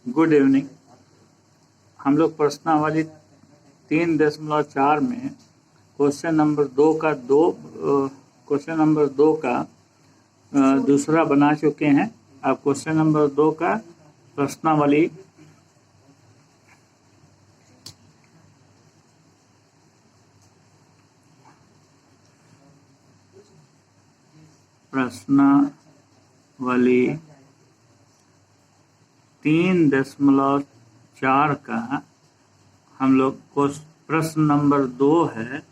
Good evening. हम लोग प्रश्नावली 3.4 में क्वेश्चन नंबर 2 का दूसरा बना चुके हैं। अब क्वेश्चन नंबर 2 का प्रश्नावली प्रश्नावली 3.4 का हम लोग को प्रश्न नंबर 2 है,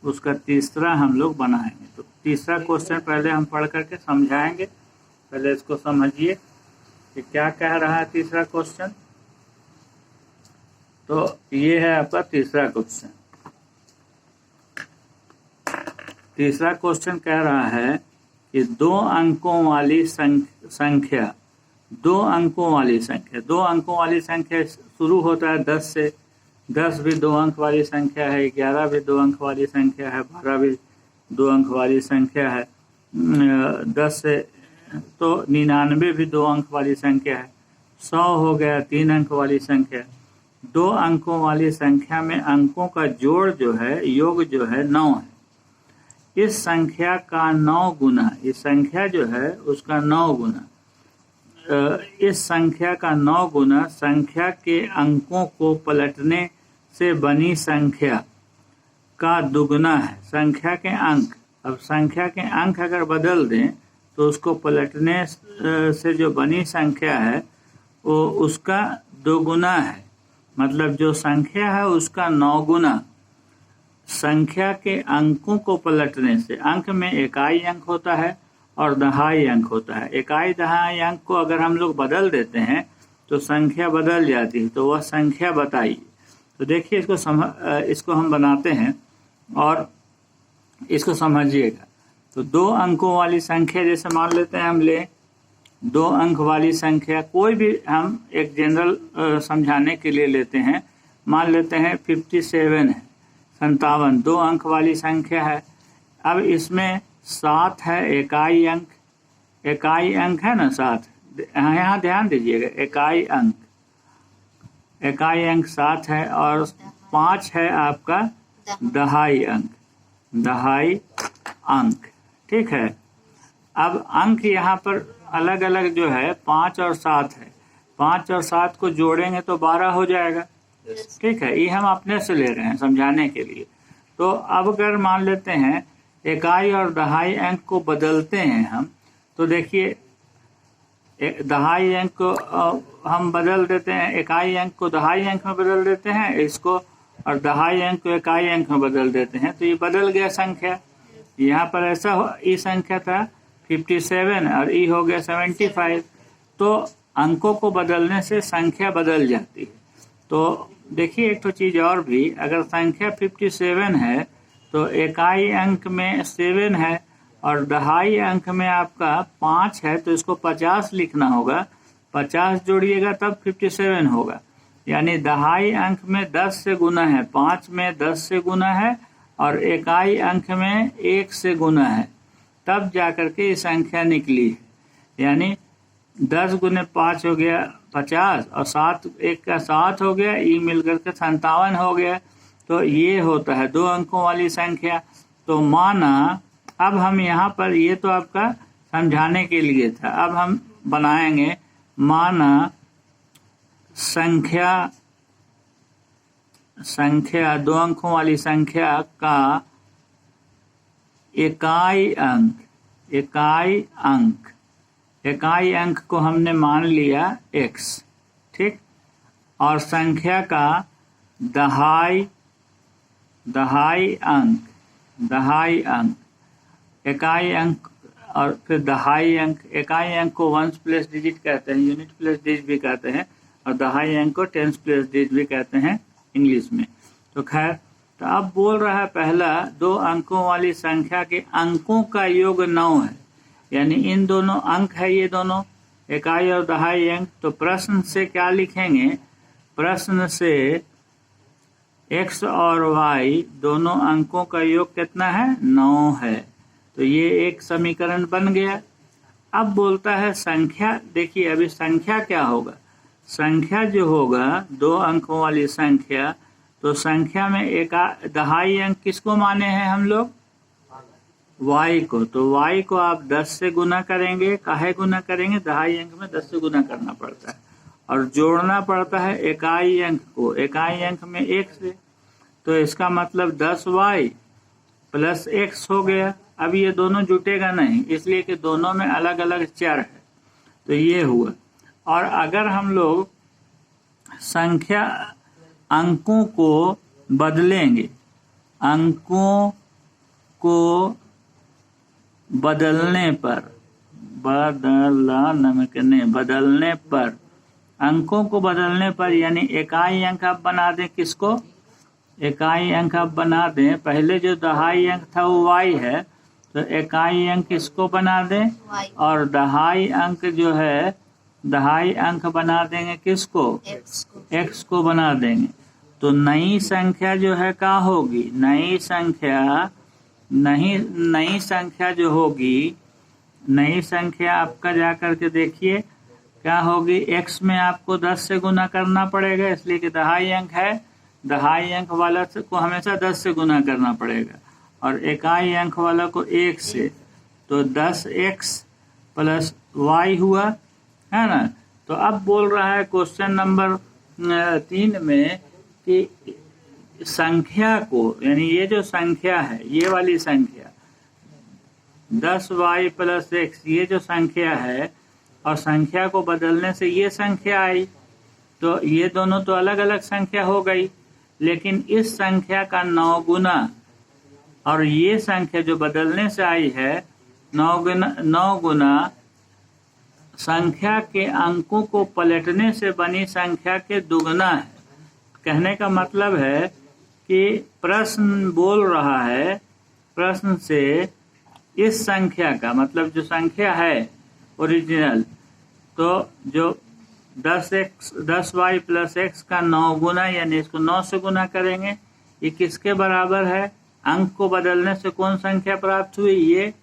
उसका तीसरा हम लोग बनाएंगे। तो तीसरा क्वेश्चन पहले हम पढ़ करके समझाएंगे। पहले इसको समझिए कि क्या कह रहा है तीसरा क्वेश्चन। तो ये है आपका तीसरा क्वेश्चन। तीसरा क्वेश्चन कह रहा है कि दो अंकों वाली संख्या दो अंकों वाली संख्या शुरू होता है 10 से। 10 भी 2 अंक वाली संख्या है, 11 भी 2 अंक वाली संख्या है, 12 भी 2 अंक वाली संख्या है, 10 से तो 99 भी 2 अंक वाली संख्या है, 100 हो गया 3 अंक वाली संख्या। 2 अंकों वाली संख्या में अंकों का जोड़ जो है, योग जो है 9 है। इस संख्या का 9 गुना, इस संख्या जो है उसका 9 गुना, इस संख्या का 9 गुना संख्या के अंकों को पलटने से बनी संख्या का दुगना है। संख्या के अंक, अब संख्या के अंक अगर बदल दें तो उसको पलटने से जो बनी संख्या है वो उसका दोगुना है। मतलब जो संख्या है उसका 9 गुना संख्या के अंकों को पलटने से। अंक में इकाई अंक होता है और दहाई अंक होता है। इकाई दहाई अंक को अगर हम लोग बदल देते हैं तो संख्या बदल जाती है। तो वह संख्या बताइए। तो देखिए इसको हम बनाते हैं और इसको समझिएगा। तो 2 अंकों वाली संख्या जैसे मान लेते हैं हम ले 2 अंक वाली संख्या, कोई भी हम एक जनरल समझाने के लिए लेते हैं। मान लेते हैं 57 है, 57 2 अंक वाली संख्या है। अब इसमें 7 है इकाई अंक है ना 7। यहाँ ध्यान दीजिएगा, इकाई अंक 7 है और 5 है आपका दहाई अंक। ठीक है। अब अंक यहाँ पर अलग अलग जो है 5 और 7 है। 5 और 7 को जोड़ेंगे तो 12 हो जाएगा। ठीक है, ये हम अपने से ले रहे हैं समझाने के लिए। तो अब अगर मान लेते हैं इकाई और दहाई अंक को बदलते हैं हम, तो देखिए दहाई अंक को हम बदल देते हैं, इकाई अंक को दहाई अंक में बदल देते हैं इसको, और दहाई अंक को इकाई अंक में बदल देते हैं। तो ये बदल गया संख्या। यहाँ पर ऐसा ई संख्या था 57 और ई हो गया 75। तो अंकों को बदलने से संख्या बदल जाती है। तो देखिए एक तो चीज़ और भी, अगर संख्या 57 है तो इकाई अंक में 7 है और दहाई अंक में आपका 5 है, तो इसको 50 लिखना होगा। 50 जोड़िएगा तब 57 होगा। यानी दहाई अंक में 10 से गुना है, 5 में 10 से गुना है और इकाई अंक में 1 से गुना है, तब जाकर के ये संख्या निकली है। यानी 10 गुने 5 हो गया 50 और 7 1 का 7 हो गया, ई मिलकर के 57 हो गया। तो ये होता है 2 अंकों वाली संख्या। तो माना, अब हम यहाँ पर, ये तो आपका समझाने के लिए था, अब हम बनाएंगे। माना संख्या 2 अंकों वाली संख्या का इकाई अंक को हमने मान लिया x। ठीक। और संख्या का दहाई अंक, इकाई अंक और फिर दहाई अंक। इकाई अंक को 1 प्लेस डिजिट कहते हैं, यूनिट प्लेस डिजिट भी कहते हैं, और दहाई अंक को 10 प्लेस डिजिट भी कहते हैं इंग्लिश में। तो खैर, तो अब बोल रहा है पहला 2 अंकों वाली संख्या के अंकों का योग 9 है। यानी इन दोनों अंक है, ये दोनों इकाई और दहाई अंक। तो प्रश्न से क्या लिखेंगे? प्रश्न से x और y दोनों अंकों का योग कितना है? 9 है। तो ये एक समीकरण बन गया। अब बोलता है संख्या। देखिए अभी संख्या क्या होगा? संख्या जो होगा 2 अंकों वाली संख्या, तो संख्या में एक दहाई अंक किसको माने हैं हम लोग? y को। तो y को आप 10 से गुना करेंगे। काहे गुना करेंगे? दहाई अंक में 10 से गुना करना पड़ता है और जोड़ना पड़ता है इकाई अंक को, इकाई अंक में 1 से। तो इसका मतलब 10y प्लस x हो गया। अब ये दोनों जुटेगा नहीं, इसलिए कि दोनों में अलग अलग चर है। तो ये हुआ। और अगर हम लोग संख्या अंकों को बदलेंगे, अंकों को बदलने पर, बदलने पर, अंकों को बदलने पर, यानी इकाई अंक आप बना दें। किसको? इकाई अंक आप बना दें। पहले जो दहाई अंक था वो y है, तो इकाई अंक किसको बना दें? और दहाई अंक जो है, दहाई अंक बना देंगे किसको? x को बना देंगे। तो नई संख्या जो है क्या होगी? नई संख्या जो होगी, नई संख्या आपका जाकर के देखिए क्या होगी। x में आपको 10 से गुना करना पड़ेगा, इसलिए कि दहाई अंक है। दहाई अंक वाला को हमेशा 10 से गुना करना पड़ेगा और इकाई अंक वाला को 1 से। तो 10x प्लस y हुआ, है ना। तो अब बोल रहा है क्वेश्चन नंबर 3 में कि संख्या को, यानी ये जो संख्या है, ये वाली संख्या 10y प्लस x, ये जो संख्या है, और संख्या को बदलने से ये संख्या आई। तो ये दोनों तो अलग अलग संख्या हो गई, लेकिन इस संख्या का 9 गुना, और ये संख्या जो बदलने से आई है 9 गुना संख्या के अंकों को पलटने से बनी संख्या के दुगना है। कहने का मतलब है कि प्रश्न बोल रहा है, प्रश्न से इस संख्या का मतलब जो संख्या है ओरिजिनल, तो जो 10y प्लस x का 9 गुना, यानी इसको 9 से गुना करेंगे। ये किसके बराबर है? अंक को बदलने से कौन संख्या प्राप्त हुई? ये।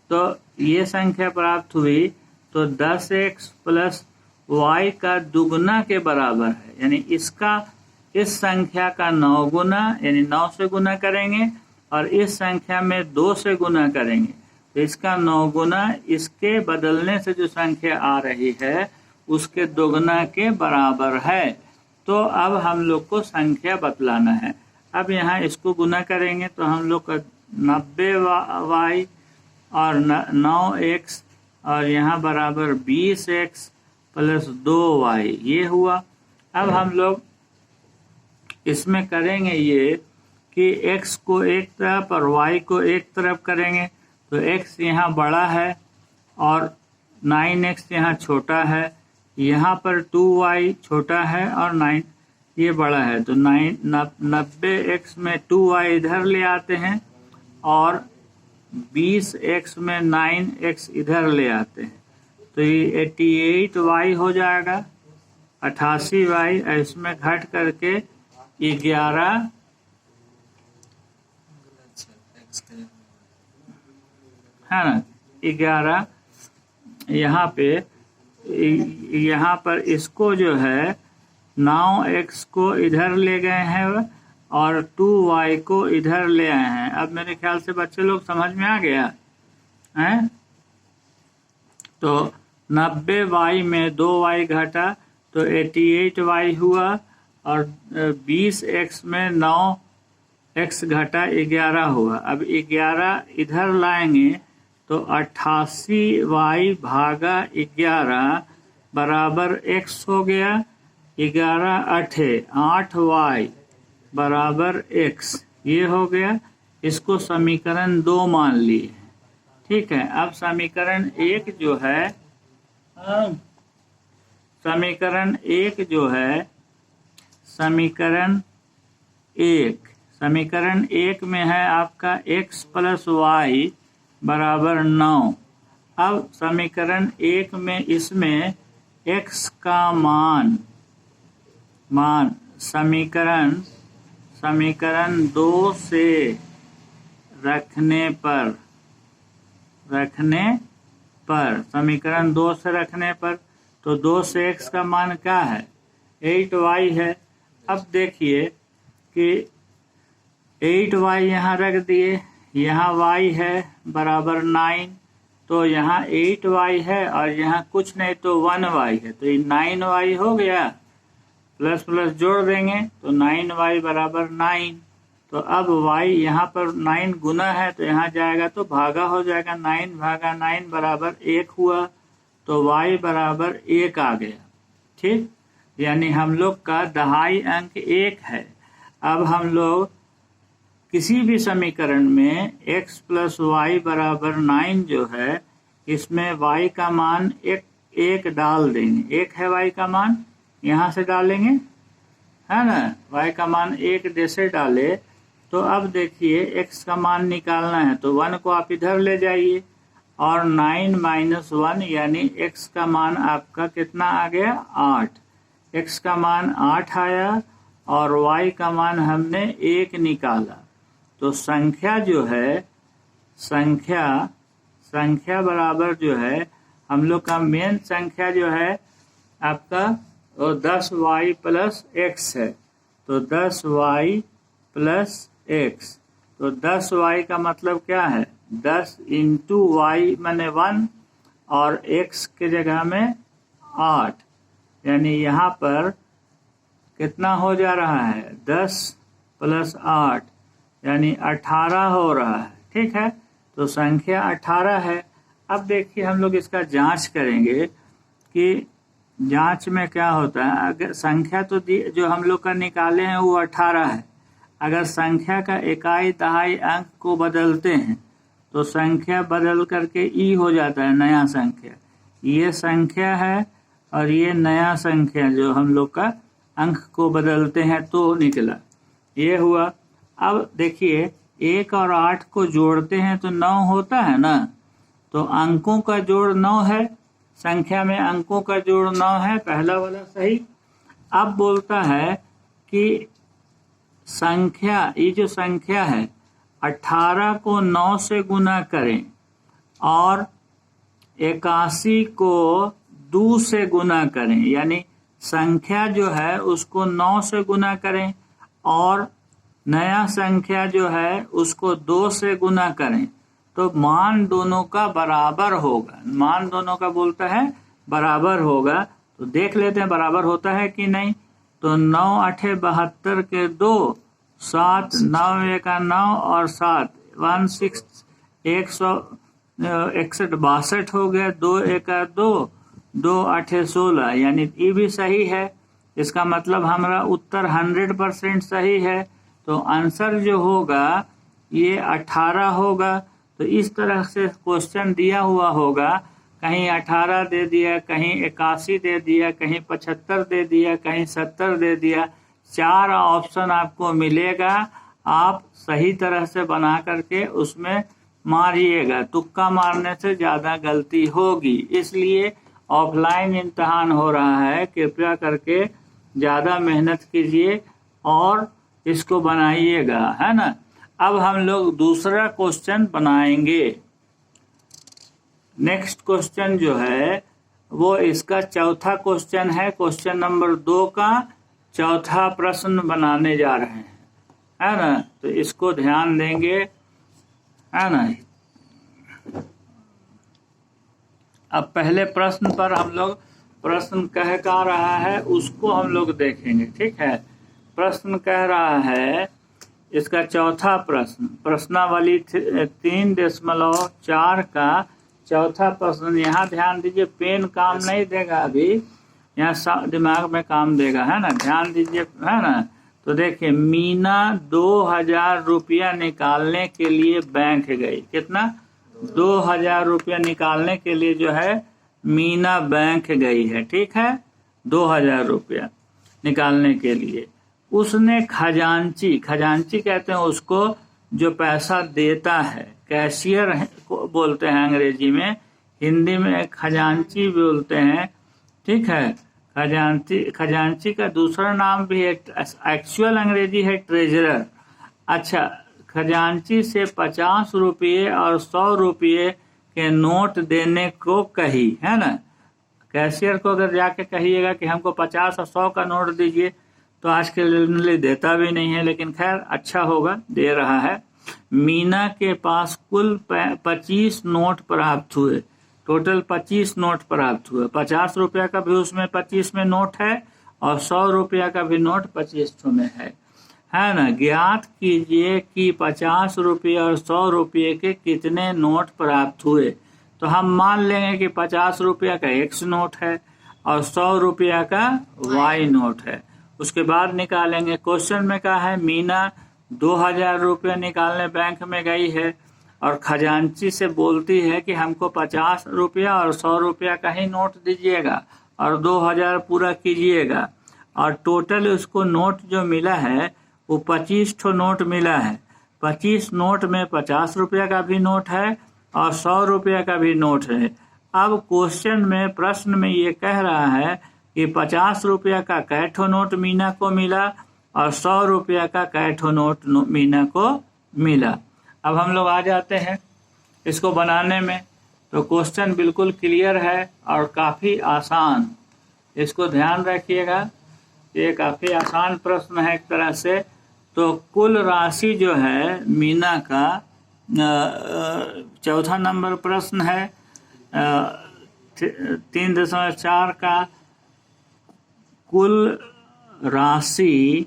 तो ये संख्या प्राप्त हुई, तो 10x प्लस y का दुगना के बराबर है। यानी इसका, इस संख्या का 9 गुना, यानी 9 से गुना करेंगे और इस संख्या में 2 से गुना करेंगे, तो इसका 9 गुना इसके बदलने से जो संख्या आ रही है उसके दोगुना के बराबर है। तो अब हम लोग को संख्या बतलाना है। अब यहाँ इसको गुना करेंगे तो हम लोग का 90y और 9x और यहाँ बराबर 20x प्लस 2y, ये हुआ। अब हम लोग इसमें करेंगे ये कि x को एक तरफ और y को एक तरफ करेंगे, तो x यहाँ बड़ा है और 9x यहाँ छोटा है। यहाँ पर 2y छोटा है और 9 ये बड़ा है, तो 90x में 2y इधर ले आते हैं और 20x में 9x इधर ले आते हैं, तो ये 88y हो जाएगा। 88y इसमें घट करके 11 है ना, 11। यहाँ पर इसको जो है 9x को इधर ले गए हैं और 2y को इधर ले आए हैं। अब मेरे ख्याल से बच्चे लोग समझ में आ गया है। तो 90y में 2y घटा तो 88y हुआ और 20x में 9x घटा 11 हुआ। अब 11 इधर लाएंगे तो 88y भागा 11 बराबर x हो गया। 11 8 8y बराबर x, ये हो गया। इसको समीकरण 2 मान लिए। ठीक है। अब समीकरण 1 जो है, समीकरण 1 जो है, समीकरण 1 में है आपका x प्लस y बराबर 9। अब समीकरण 1 में इसमें x का मान समीकरण 2 से रखने पर समीकरण 2 से रखने पर तो 2 से x का मान क्या है? 8y है। अब देखिए कि 8y यहाँ रख दिए, यहाँ y है बराबर 9, तो यहाँ 8y है और यहाँ कुछ नहीं तो 1y है, तो ये 9y हो गया। प्लस प्लस जोड़ देंगे तो 9y बराबर 9। तो अब y यहाँ पर 9 गुना है तो यहाँ जाएगा तो भागा हो जाएगा, 9 भागा 9 बराबर 1 हुआ, तो y बराबर 1 आ गया। ठीक, यानी हम लोग का दहाई अंक 1 है। अब हम लोग किसी भी समीकरण में x प्लस वाई बराबर 9 जो है, इसमें y का मान एक डाल देंगे। 1 है y का मान, यहाँ से डालेंगे, है ना। y का मान 1 जैसे डाले तो अब देखिए x का मान निकालना है, तो 1 को आप इधर ले जाइए और 9 माइनस 1 यानी x का मान आपका कितना आ गया? 8। x का मान 8 आया और y का मान हमने 1 निकाला। तो संख्या जो है, संख्या बराबर जो है हम लोग का मेन संख्या जो है आपका वो 10y प्लस x है। तो 10y प्लस x, तो 10y का मतलब क्या है? 10 इंटू वाई मैंने 1 और x के जगह में 8, यानी यहाँ पर कितना हो जा रहा है? 10 प्लस 8 यानी 18 हो रहा है। ठीक है, तो संख्या 18 है। अब देखिए हम लोग इसका जांच करेंगे कि जांच में क्या होता है। अगर संख्या तो जो हम लोग का निकाले हैं वो 18 है, अगर संख्या का इकाई दहाई अंक को बदलते हैं तो संख्या बदल करके ई हो जाता है, नया संख्या। ये संख्या है और ये नया संख्या जो हम लोग का अंक को बदलते हैं तो निकला, ये हुआ। अब देखिए 1 और 8 को जोड़ते हैं तो 9 होता है ना, तो अंकों का जोड़ 9 है, संख्या में अंकों का जोड़ 9 है, पहला वाला सही। अब बोलता है कि संख्या, ये जो संख्या है 18 को 9 से गुना करें और 81 को 2 से गुना करें, यानी संख्या जो है उसको 9 से गुना करें और नया संख्या जो है उसको 2 से गुना करें, तो मान दोनों का बराबर होगा। मान दोनों का बोलता है बराबर होगा, तो देख लेते हैं बराबर होता है कि नहीं। तो 9 8 72 के 2, 7 9 1 9 और 7 16 161 62 हो गया, 2 1 2 2 8 16, यानी ये भी सही है। इसका मतलब हमारा उत्तर 100% सही है। तो आंसर जो होगा ये 18 होगा। तो इस तरह से क्वेश्चन दिया हुआ होगा, कहीं 18 दे दिया, कहीं 81 दे दिया, कहीं 75 दे दिया, कहीं 70 दे दिया। 4 ऑप्शन आपको मिलेगा, आप सही तरह से बना करके उसमें मारिएगा। तुक्का मारने से ज़्यादा गलती होगी, इसलिए ऑफलाइन इम्तहान हो रहा है, कृपया करके ज़्यादा मेहनत कीजिए और इसको बनाइएगा, है ना। अब हम लोग दूसरा क्वेश्चन बनाएंगे। नेक्स्ट क्वेश्चन जो है वो इसका चौथा क्वेश्चन है, क्वेश्चन नंबर 2 का चौथा प्रश्न बनाने जा रहे हैं, है ना। तो इसको ध्यान देंगे, है ना। अब पहले प्रश्न पर हम लोग प्रश्न कह का रहा है उसको हम लोग देखेंगे, ठीक है। प्रश्न कह रहा है, इसका चौथा प्रश्न, प्रश्नावली 3.4 का चौथा प्रश्न। यहाँ ध्यान दीजिए, पेन काम नहीं देगा अभी, यहाँ दिमाग में काम देगा, है ना। ध्यान दीजिए, है ना। तो देखिए, मीना 2000 रुपया निकालने के लिए बैंक गई। कितना? 2000 रुपया निकालने के लिए जो है मीना बैंक गई है, ठीक है। 2000 रुपया निकालने के लिए उसने खजांची, खजांची कहते हैं उसको जो पैसा देता है, कैशियर को बोलते हैं अंग्रेजी में, हिंदी में खजांची बोलते हैं, ठीक है। खजांची का दूसरा नाम भी है, एक्चुअल अंग्रेजी है ट्रेजरर। अच्छा, खजांची से 50 रुपये और 100 रुपये के नोट देने को कही, है ना। कैशियर को अगर जाके कहिएगा कि हमको 50 और 100 का नोट दीजिए तो आज के लिए देता भी नहीं है, लेकिन खैर अच्छा होगा, दे रहा है। मीना के पास कुल 25 नोट प्राप्त हुए, टोटल 25 नोट प्राप्त हुए। 50 रुपया का भी उसमें 25 में नोट है और 100 रुपया का भी नोट 25 में है ना। ज्ञात कीजिए कि 50 रुपये और 100 रुपये के कितने नोट प्राप्त हुए। तो हम मान लेंगे कि 50 रुपया का X नोट है और 100 रुपया का Y नोट है। उसके बाद निकालेंगे। क्वेश्चन में कहा है मीना 2000 रुपये निकालने बैंक में गई है और खजांची से बोलती है कि हमको 50 रुपया और 100 रुपया का ही नोट दीजिएगा और 2000 पूरा कीजिएगा। और टोटल उसको नोट जो मिला है वो 25 ठो नोट मिला है। 25 नोट में 50 रुपया का भी नोट है और 100 रुपया का भी नोट है। अब क्वेश्चन में, प्रश्न में ये कह रहा है कि 50 रुपया का कै ठो नोट मीना को मिला और 100 रुपया का कै ठो नोट मीना को मिला। अब हम लोग आ जाते हैं इसको बनाने में। तो क्वेश्चन बिल्कुल क्लियर है और काफ़ी आसान, इसको ध्यान रखिएगा। ये काफ़ी आसान प्रश्न है एक तरह से। तो कुल राशि जो है मीना का, चौथा नंबर प्रश्न है 3.4 का कुल राशि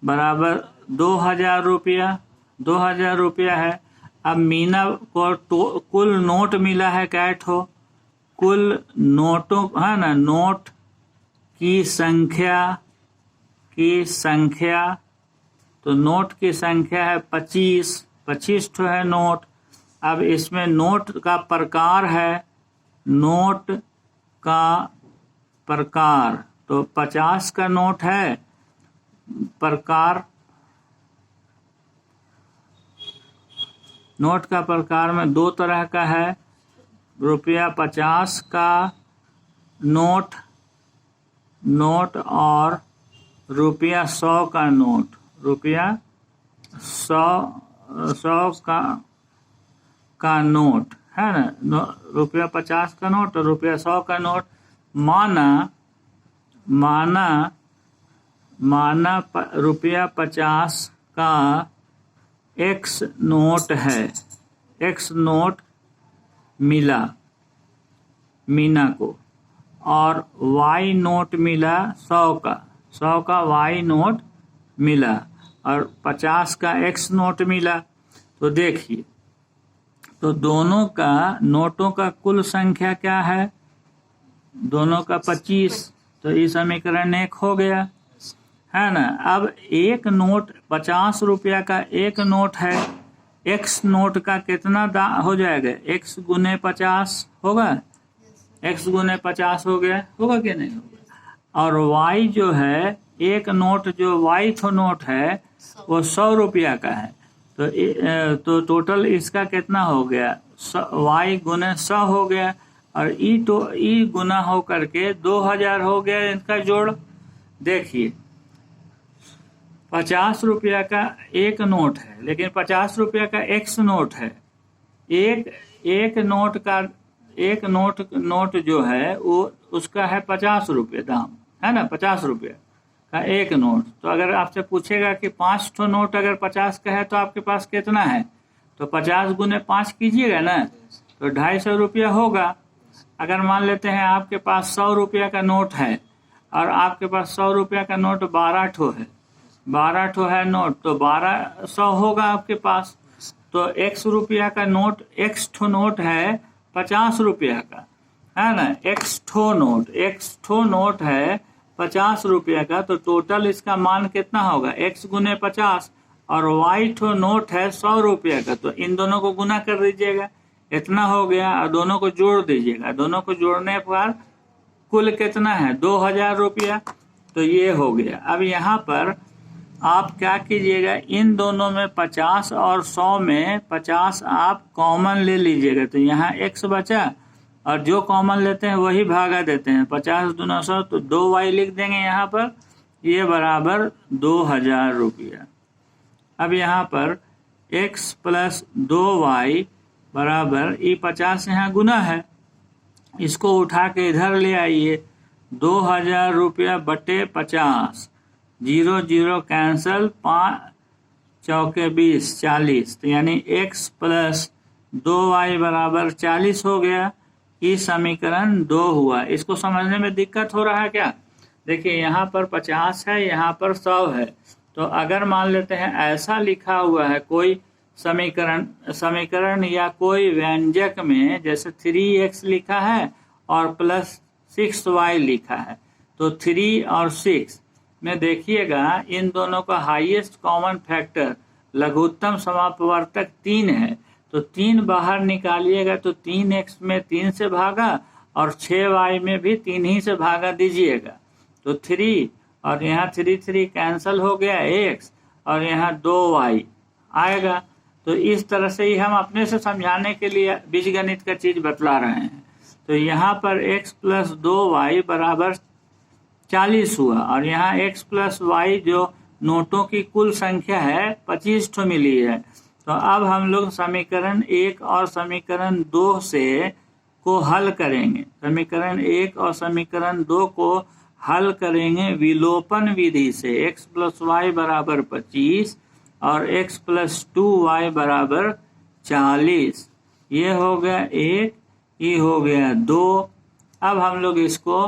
बराबर 2000 रुपया। 2000 रुपया है। अब मीना को कुल नोट मिला है कै ठो, कुल नोटों है ना, नोट की संख्या तो नोट की संख्या है 25 ठो है नोट। अब इसमें नोट का प्रकार है, नोट का प्रकार तो 50 का नोट है। प्रकार, नोट का प्रकार में दो तरह का है, ₹50 का नोट और ₹100 का नोट। ₹100 का नोट है ना, ₹50 का नोट और ₹100 का नोट। माना ₹50 का X नोट है, X नोट मिला मीना को और Y नोट मिला 100 का Y नोट मिला और 50 का X नोट मिला। तो देखिए, तो दोनों का नोटों का कुल संख्या क्या है, दोनों का 25। तो ये समीकरण 1 हो गया, है ना। अब एक नोट 50 रुपया का एक नोट है, X नोट का कितना हो जाएगा, X गुने 50 होगा, X गुने 50 हो गया, होगा कि नहीं होगा। और Y जो है, एक नोट जो Y थो नोट है वो 100 रुपया का है। तो टोटल इसका कितना हो गया, Y गुने 100 हो गया और ई गुना हो करके 2000 हो गया इनका जोड़। देखिए 50 रुपया का एक नोट है, लेकिन 50 रुपया का X नोट है। एक नोट जो है वो उसका है 50 रुपये दाम, है ना, 50 रुपया का एक नोट। तो अगर आपसे पूछेगा कि 5 ठो नोट अगर 50 का है तो आपके पास कितना है, तो 50 गुने 5 कीजिएगा ना, तो 250 रुपया होगा। अगर मान लेते हैं आपके पास 100 रुपया का नोट है और आपके पास 100 रुपया का नोट 12 ठो है, 12 ठो है नोट, तो 1200 होगा आपके पास। तो X रुपया का नोट, X ठो नोट है 50 रुपया का, है ना, X ठो नोट है 50 रुपया का। तो टोटल इसका मान कितना होगा, X गुने 50 और Y ठो नोट है 100 रुपया का। तो इन दोनों को गुना कर दीजिएगा, इतना हो गया, और दोनों को जोड़ दीजिएगा। दोनों को जोड़ने पर कुल कितना है, 2000 रुपया। तो ये हो गया। अब यहाँ पर आप क्या कीजिएगा, इन दोनों में 50 और 100 में 50 आप कॉमन ले लीजिएगा। तो यहाँ X बचा और जो कॉमन लेते हैं वही भागा देते हैं, 50 दूना 100, तो 2Y लिख देंगे यहाँ पर, ये बराबर 2000 रुपया। अब यहाँ पर X प्लस 2Y बराबर E50 यहाँ गुना है, इसको उठा के इधर ले आइए। 2000 रुपया बटे 50, 0 0 कैंसल, 5 चौके 20, 40, तो यानी x प्लस 2y बराबर 40 हो गया। ये समीकरण 2 हुआ। इसको समझने में दिक्कत हो रहा है क्या? देखिए यहाँ पर 50 है, यहाँ पर 100 है। तो अगर मान लेते हैं ऐसा लिखा हुआ है कोई समीकरण या कोई व्यंजक में, जैसे 3x लिखा है और प्लस 6y लिखा है, तो 3 और 6 में देखिएगा इन दोनों का हाईएस्ट कॉमन फैक्टर लघुत्तम समापवर्तक 3 है। तो 3 बाहर निकालिएगा तो 3x में 3 से भागा और 6y में भी 3 ही से भागा दीजिएगा, तो 3 और यहाँ 3 कैंसल हो गया x और यहाँ 2y आएगा। तो इस तरह से ही हम अपने से समझाने के लिए बीजगणित का चीज बतला रहे हैं। तो यहाँ पर x प्लस 2y बराबर 40 हुआ और यहाँ x प्लस y जो नोटों की कुल संख्या है 25 ठो मिली है। तो अब हम लोग समीकरण 1 और समीकरण 2 से को हल करेंगे। समीकरण 1 और समीकरण 2 को हल करेंगे विलोपन विधि से। x प्लस वाई बराबर 25 और x प्लस 2y बराबर 40। ये हो गया 1, ये हो गया 2। अब हम लोग इसको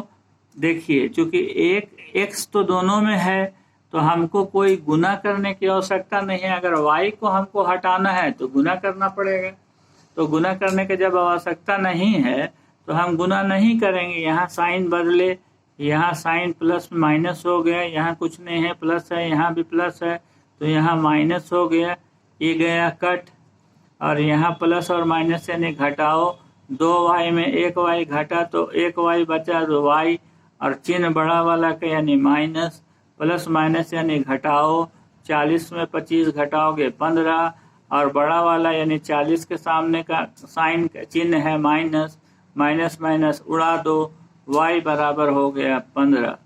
देखिए, चूंकि एक x तो दोनों में है तो हमको कोई गुना करने की आवश्यकता नहीं है। अगर y को हमको हटाना है तो गुना करना पड़ेगा। तो गुना करने की जब आवश्यकता नहीं है तो हम गुना नहीं करेंगे। यहाँ साइन बदले, यहाँ साइन प्लस माइनस हो गया, यहाँ कुछ नहीं है प्लस है, यहाँ भी प्लस है तो यहाँ माइनस हो गया, ये गया कट, और यहाँ प्लस और माइनस यानी घटाओ। 2y में 1y घटा तो 1y बचा, तो y और चिन्ह बड़ा वाला का यानी माइनस, प्लस माइनस यानी घटाओ। 40 में 25 घटाओगे 15, और बड़ा वाला यानी 40 के सामने का साइन चिन्ह है माइनस, माइनस माइनस उड़ा दो, y बराबर हो गया 15।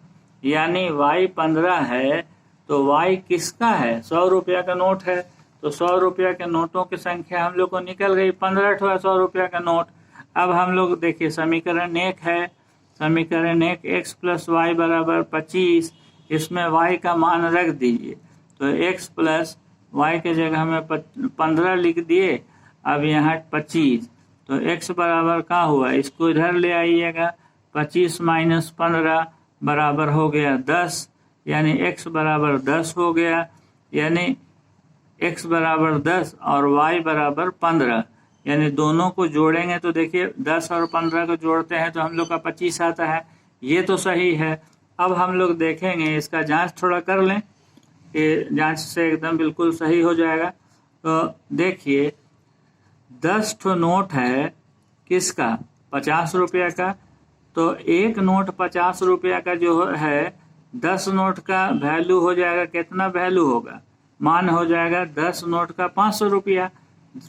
यानी y 15 है। तो y किसका है? 100 रुपया का नोट है। तो 100 रुपया के नोटों की संख्या हम लोग को निकल गई, 15 ठो है 100 रुपया का नोट। अब हम लोग देखिए समीकरण 1 है, समीकरण 1 x प्लस वाई बराबर 25, इसमें y का मान रख दीजिए। तो x प्लस वाई के जगह में 15 लिख दिए, अब यहाँ 25, तो x बराबर क्या हुआ, इसको इधर ले आइएगा। 25 माइनस 15 बराबर हो गया 10, यानी x बराबर 10 हो गया। यानी x बराबर 10 और y बराबर 15, यानी दोनों को जोड़ेंगे तो देखिए 10 और 15 को जोड़ते हैं तो हम लोग का 25 आता है। ये तो सही है। अब हम लोग देखेंगे, इसका जांच थोड़ा कर लें कि जांच से एकदम बिल्कुल सही हो जाएगा। तो देखिए 10 ठो नोट है किसका, 50 रुपया का। तो एक नोट 50 रुपया का जो है, 10 नोट का वैल्यू हो जाएगा, कितना वैल्यू होगा, मान हो जाएगा 10 नोट का 500 रुपया।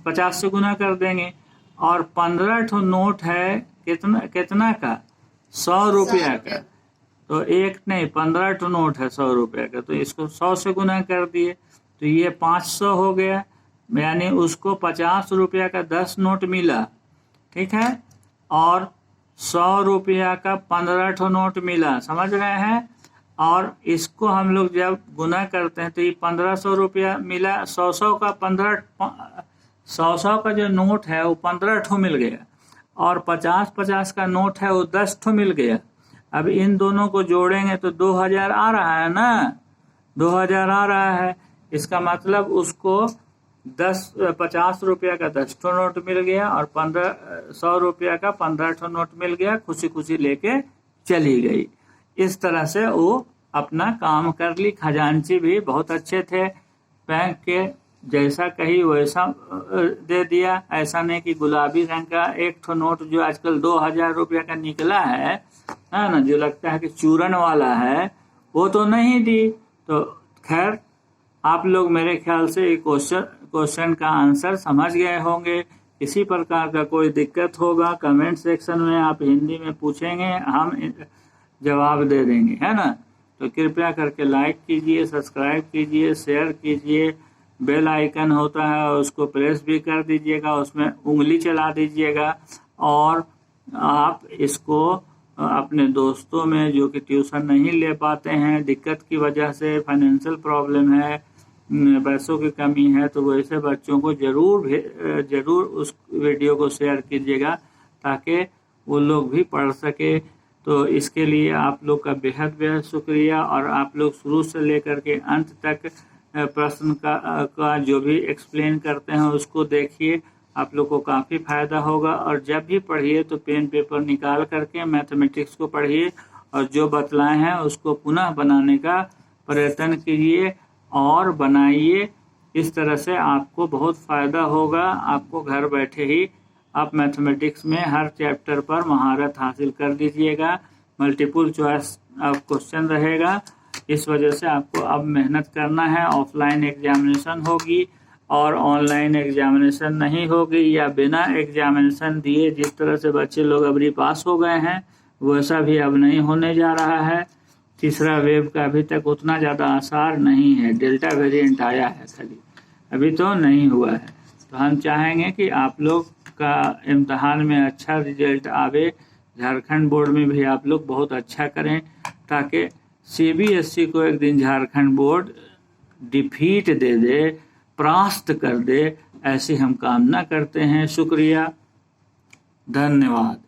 50 से गुना कर देंगे। और 15 ठो नोट है कितना का, 100 रुपया का। तो एक नहीं 15 ठो नोट है 100 रुपया का, तो इसको 100 से गुना कर दिए तो ये 500 हो गया। यानी उसको 50 रुपया का 10 नोट मिला, ठीक है, और 100 रुपया का 15 ठो नोट मिला, समझ रहे हैं। और इसको हम लोग जब गुना करते हैं तो ये 1500 रुपया मिला। 100 का 100 का जो नोट है वो 15 ठो मिल गया, और 50 का नोट है वो 10 ठो मिल गया। अब इन दोनों को जोड़ेंगे तो 2000 आ रहा है ना, 2000 आ रहा है। इसका मतलब उसको 50 रुपया का 10 ठो नोट मिल गया और 100 रुपया का 15 ठो नोट मिल गया। खुशी खुशी लेके चली गई। इस तरह से वो अपना काम कर ली। खजांची भी बहुत अच्छे थे, बैंक के जैसा कही वैसा दे दिया। ऐसा नहीं कि गुलाबी रंग का एक ठो नोट जो आजकल 2000 रुपया का निकला है ना, जो लगता है कि चूरन वाला है, वो तो नहीं दी। तो खैर आप लोग मेरे ख्याल से क्वेश्चन का आंसर समझ गए होंगे। किसी प्रकार का कोई दिक्कत होगा कमेंट सेक्शन में आप हिंदी में पूछेंगे, हम जवाब दे देंगे, है ना। तो कृपया करके लाइक कीजिए, सब्सक्राइब कीजिए, शेयर कीजिए, बेल आइकन होता है उसको प्रेस भी कर दीजिएगा, उसमें उंगली चला दीजिएगा और आप इसको अपने दोस्तों में जो कि ट्यूशन नहीं ले पाते हैं, दिक्कत की वजह से, फाइनेंशियल प्रॉब्लम है, पैसों की कमी है, तो वैसे बच्चों को जरूर उस वीडियो को शेयर कीजिएगा ताकि वो लोग भी पढ़ सके। तो इसके लिए आप लोग का बेहद शुक्रिया। और आप लोग शुरू से लेकर के अंत तक प्रश्न का जो भी एक्सप्लेन करते हैं उसको देखिए, आप लोग को काफ़ी फायदा होगा। और जब भी पढ़िए तो पेन पेपर निकाल करके मैथमेटिक्स को पढ़िए और जो बतलाए हैं उसको पुनः बनाने का प्रयत्न कीजिए और बनाइए। इस तरह से आपको बहुत फ़ायदा होगा। आपको घर बैठे ही आप मैथमेटिक्स में हर चैप्टर पर महारत हासिल कर दीजिएगा। मल्टीपल चॉइस क्वेश्चन रहेगा, इस वजह से आपको अब मेहनत करना है। ऑफलाइन एग्जामिनेशन होगी और ऑनलाइन एग्जामिनेशन नहीं होगी, या बिना एग्जामिनेशन दिए जिस तरह से बच्चे लोग अबरी पास हो गए हैं वैसा भी अब नहीं होने जा रहा है। तीसरा वेव का अभी तक उतना ज़्यादा आसार नहीं है, डेल्टा वेरिएंट आया है खाली, अभी तो नहीं हुआ है। तो हम चाहेंगे कि आप लोग का इम्तहान में अच्छा रिजल्ट आवे, झारखंड बोर्ड में भी आप लोग बहुत अच्छा करें ताकि CBSE को एक दिन झारखंड बोर्ड डिफीट दे दे, परास्त कर दे, ऐसी हम कामना करते हैं। शुक्रिया, धन्यवाद।